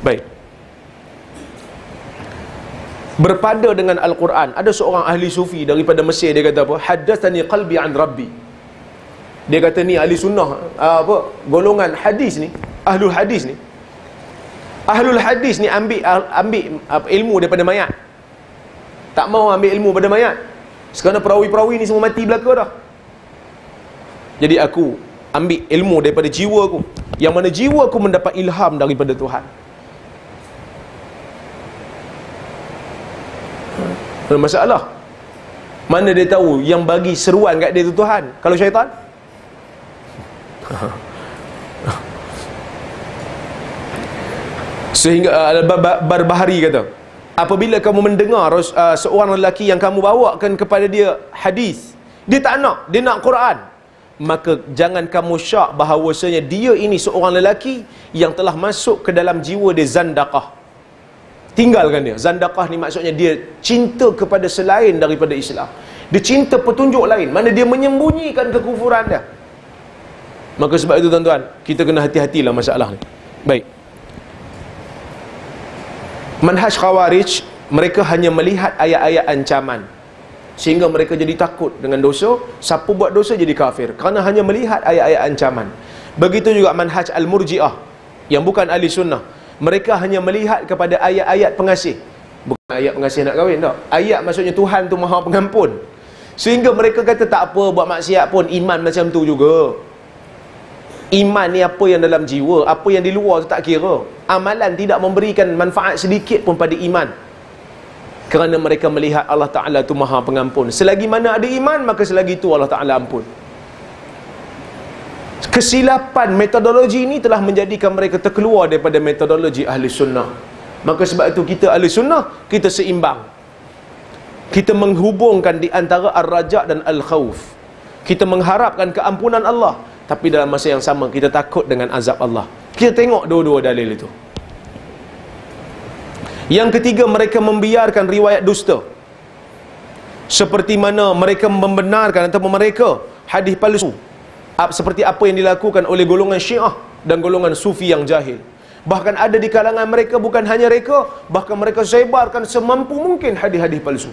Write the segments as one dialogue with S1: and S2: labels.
S1: Baik. Berpada dengan Al-Quran. Ada seorang ahli sufi daripada Mesir, dia kata apa? Haddatsani qalbi an rabbi. Dia kata ni ahli sunnah, golongan hadis ni, ahlul hadis ni. Ahlul hadis ni ambil ilmu daripada mayat. Tak mau ambil ilmu daripada mayat. Sekarang perawi-perawi ni semua mati belaka dah. Jadi aku ambil ilmu daripada jiwa aku, yang mana jiwa aku mendapat ilham daripada Tuhan. Masalah, mana dia tahu yang bagi seruan kat dia tu Tuhan? Kalau syaitan? Sehingga Barbahari kata, apabila kamu mendengar seorang lelaki yang kamu bawakan kepada dia hadis, dia tak nak, dia nak Quran, maka jangan kamu syak bahawasanya dia ini seorang lelaki yang telah masuk ke dalam jiwa dia zandaqah. Tinggalkan dia. Zandaqah ni maksudnya dia cinta kepada selain daripada Islam. Dia cinta petunjuk lain, mana dia menyembunyikan kekufuran dia. Maka sebab itu tuan-tuan, kita kena hati-hatilah masalah ni. Baik. Manhaj Khawarij, mereka hanya melihat ayat-ayat ancaman sehingga mereka jadi takut dengan dosa. Siapa buat dosa jadi kafir, kerana hanya melihat ayat-ayat ancaman. Begitu juga manhaj Al-Murji'ah yang bukan ahli sunnah. Mereka hanya melihat kepada ayat-ayat pengasih. Bukan ayat pengasih nak kahwin tak. Ayat maksudnya Tuhan tu Maha Pengampun. Sehingga mereka kata tak apa, buat maksiat pun iman macam tu juga. Iman ni apa yang dalam jiwa, apa yang di luar tu tak kira. Amalan tidak memberikan manfaat sedikit pun pada iman, kerana mereka melihat Allah Ta'ala tu Maha Pengampun. Selagi mana ada iman, maka selagi itu Allah Ta'ala ampun. Kesilapan metodologi ini telah menjadikan mereka terkeluar daripada metodologi ahli sunnah. Maka sebab itu kita ahli sunnah, kita seimbang. Kita menghubungkan di antara ar-raja' dan al-khawf. Kita mengharapkan keampunan Allah, tapi dalam masa yang sama kita takut dengan azab Allah. Kita tengok dua-dua dalil itu. Yang ketiga, mereka membiarkan riwayat dusta. Seperti mana mereka membenarkan atau mereka hadis palsu, seperti apa yang dilakukan oleh golongan Syiah dan golongan Sufi yang jahil. Bahkan ada di kalangan mereka, bukan hanya reka, bahkan mereka sebarkan semampu mungkin hadis-hadis palsu.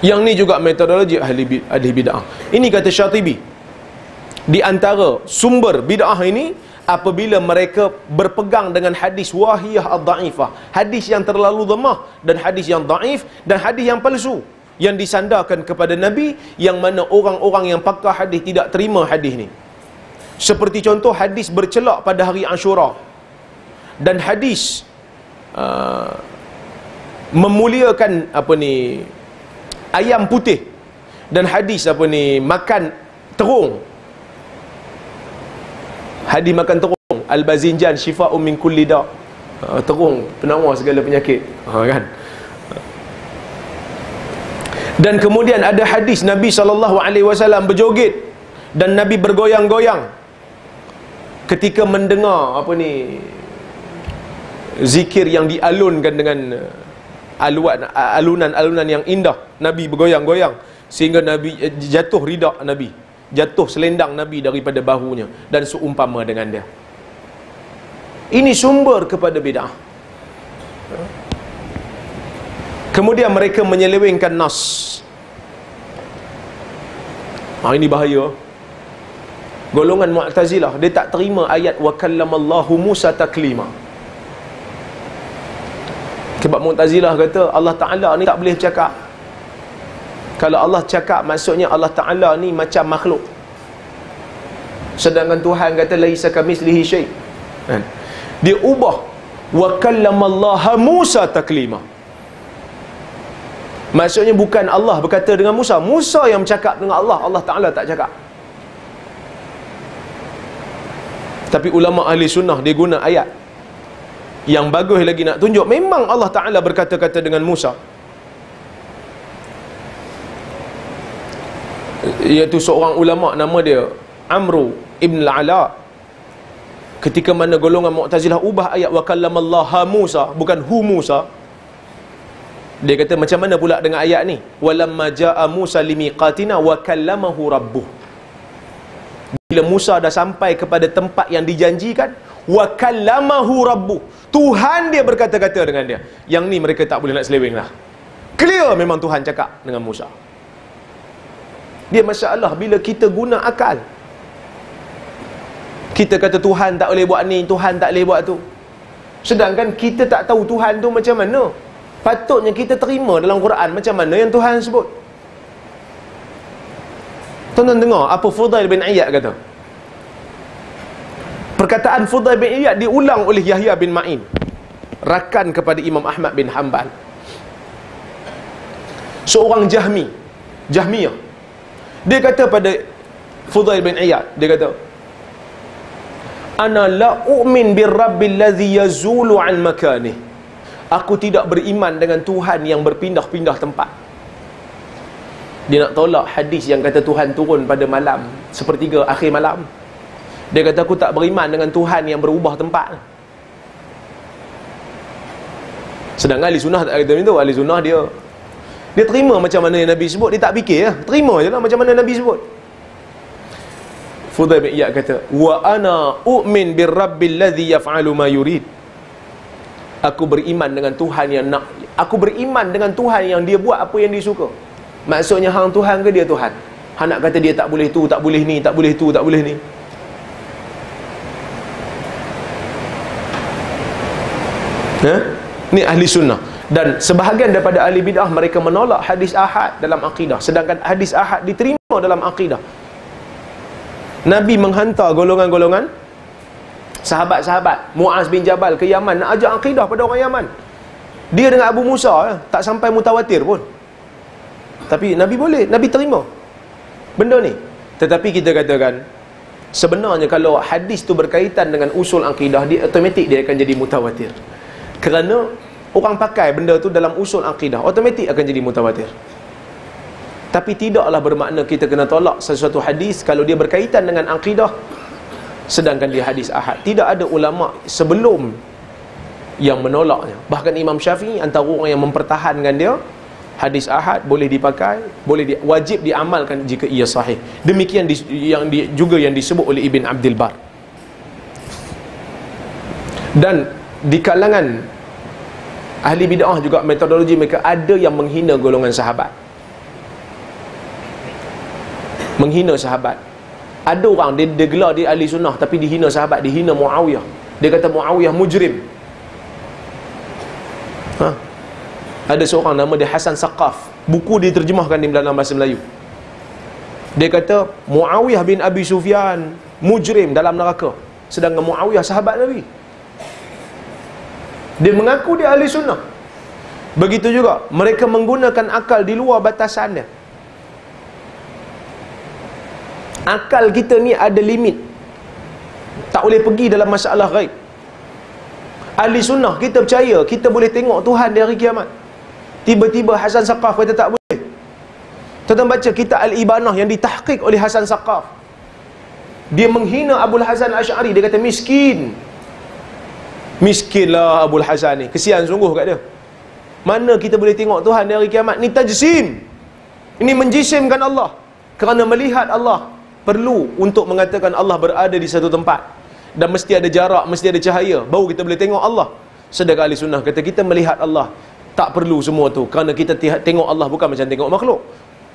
S1: Yang ni juga metodologi ahli bid'ah. Ini kata Syatibi, di antara sumber bid'ah ini apabila mereka berpegang dengan hadis wahiyah ad-da'ifah, hadis yang terlalu lemah, dan hadis yang da'if, dan hadis yang palsu yang disandarkan kepada Nabi, yang mana orang-orang yang pakar hadis tidak terima hadis ni. Seperti contoh hadis bercelak pada hari Ashura, dan hadis memuliakan ayam putih, dan hadis makan terung. Hadis makan terung, al-bazinjan syifa'un min kulli da'. Terung penawar segala penyakit, kan? Dan kemudian ada hadis Nabi SAW berjoget dan Nabi bergoyang-goyang ketika mendengar zikir yang dialunkan dengan alunan yang indah. Nabi bergoyang-goyang sehingga Nabi jatuh ridak Nabi, jatuh selendang Nabi daripada bahunya, dan seumpama dengan dia. Ini sumber kepada bid'ah. Kemudian mereka menyelewengkan nas. Ini bahaya. Golongan Mu'tazilah, dia tak terima ayat wa kallamallahu Musa taklima. Sebab Mu'tazilah kata Allah Ta'ala ni tak boleh cakap. Kalau Allah cakap, maksudnya Allah Ta'ala ni macam makhluk. Sedangkan Tuhan kata laisa kamitslihi syai'. Dia ubah wa kallamallaha Musa taklima. Maksudnya bukan Allah berkata dengan Musa, Musa yang bercakap dengan Allah, Allah Ta'ala tak cakap. Tapi ulama ahli sunnah dia guna ayat yang bagus lagi nak tunjuk memang Allah Ta'ala berkata-kata dengan Musa. Iaitu seorang ulama nama dia Amru Ibn Al-Ala. Ketika mana golongan Mu'tazilah ubah ayat wa kallamallaha Musa, bukan hu Musa, dia kata macam mana pula dengan ayat ni, walamma jaa Musa limiqatina wa kallamahu rabbuh. Bila bila Musa dah sampai kepada tempat yang dijanjikan, wa kallamahu rabbuh, Tuhan dia berkata-kata dengan dia. Yang ni mereka tak boleh nak seleweng lah. Clear memang Tuhan cakap dengan Musa. Dia masalah bila kita guna akal. Kita kata Tuhan tak boleh buat ni, Tuhan tak boleh buat tu. Sedangkan kita tak tahu Tuhan tu macam mana. Patutnya kita terima dalam Quran macam mana yang Tuhan sebut. Tuan-tuan dengar apa Fudail bin Iyad kata. Perkataan Fudail bin Iyad diulang oleh Yahya bin Ma'in, rakan kepada Imam Ahmad bin Hanbal. Seorang Jahmiyah. Dia kata pada Fudail bin Iyad, dia kata, ana la u'min bir rabbil ladzi yazulu an makanih. Aku tidak beriman dengan Tuhan yang berpindah-pindah tempat. Dia nak tolak hadis yang kata Tuhan turun pada malam sepertiga akhir malam. Dia kata aku tak beriman dengan Tuhan yang berubah tempat. Sedangkan ahli sunnah tak kata macam tu. Ahli sunnah dia terima macam mana yang Nabi sebut. Dia tak fikir lah. Terima je lah macam mana Nabi sebut. Fudail bin Iyad kata, wa ana u'min bir rabbil ladzi yaf'alu ma yurid. Aku beriman dengan Tuhan yang nak, aku beriman dengan Tuhan yang dia buat apa yang dia suka. Maksudnya hang Tuhan ke dia Tuhan? Hang nak kata dia tak boleh tu, tak boleh ni, tak boleh tu, tak boleh ni. Ni ahli sunnah. Dan sebahagian daripada ahli bid'ah mereka menolak hadis ahad dalam akidah, sedangkan hadis ahad diterima dalam akidah. Nabi menghantar golongan-golongan sahabat-sahabat Muaz bin Jabal ke Yaman nak ajak akidah pada orang Yaman. Dia dengan Abu Musa tak sampai mutawatir pun, tapi Nabi boleh, Nabi terima benda ni. Tetapi kita katakan sebenarnya kalau hadis tu berkaitan dengan usul akidah, dia automatik dia akan jadi mutawatir. Kerana orang pakai benda tu dalam usul akidah, automatik akan jadi mutawatir. Tapi tidaklah bermakna kita kena tolak sesuatu hadis kalau dia berkaitan dengan akidah sedangkan dia hadis ahad. Tidak ada ulama sebelum yang menolaknya. Bahkan Imam Syafi'i antara orang yang mempertahankan dia, hadis ahad boleh dipakai, wajib diamalkan jika ia sahih. Demikian juga yang disebut oleh Ibn Abdul Bar. Dan di kalangan ahli bid'ah juga metodologi mereka ada yang menghina golongan sahabat. Menghina sahabat. Ada orang dia gelar dia ahli sunnah tapi dihina sahabat, dihina Muawiyah. Dia kata Muawiyah mujrim. Ada seorang nama dia Hasan Saqaf, buku diterjemahkan dalam bahasa Melayu. Dia kata Muawiyah bin Abi Sufyan mujrim dalam neraka, sedangkan Muawiyah sahabat Nabi. Dia mengaku dia ahli sunnah. Begitu juga mereka menggunakan akal di luar batasan dia. Akal kita ni ada limit, tak boleh pergi dalam masalah ghaib. Ahli sunnah kita percaya kita boleh tengok Tuhan di hari kiamat. Tiba-tiba Hasan Saqaf kata tak boleh. Tuan-tuan baca kitab Al-Ibanah yang ditahqiq oleh Hasan Saqaf. Dia menghina Abul Hasan Al-Asy'ari. Dia kata miskin. Miskinlah Abul Hasan ni, kesian sungguh kat dia. Mana kita boleh tengok Tuhan di hari kiamat? Ni tajsim. Ini menjisimkan Allah. Kerana melihat Allah perlu untuk mengatakan Allah berada di satu tempat, dan mesti ada jarak, mesti ada cahaya, baru kita boleh tengok Allah. Sedangkan ahli sunnah kata kita melihat Allah tak perlu semua tu, kerana kita tengok Allah bukan macam tengok makhluk.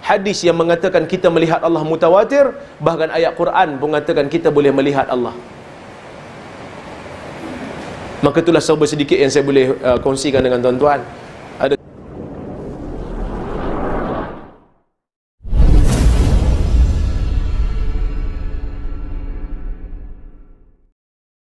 S1: Hadis yang mengatakan kita melihat Allah mutawatir, bahkan ayat Quran pun mengatakan kita boleh melihat Allah. Maka itulah serba sedikit yang saya boleh kongsikan dengan tuan-tuan.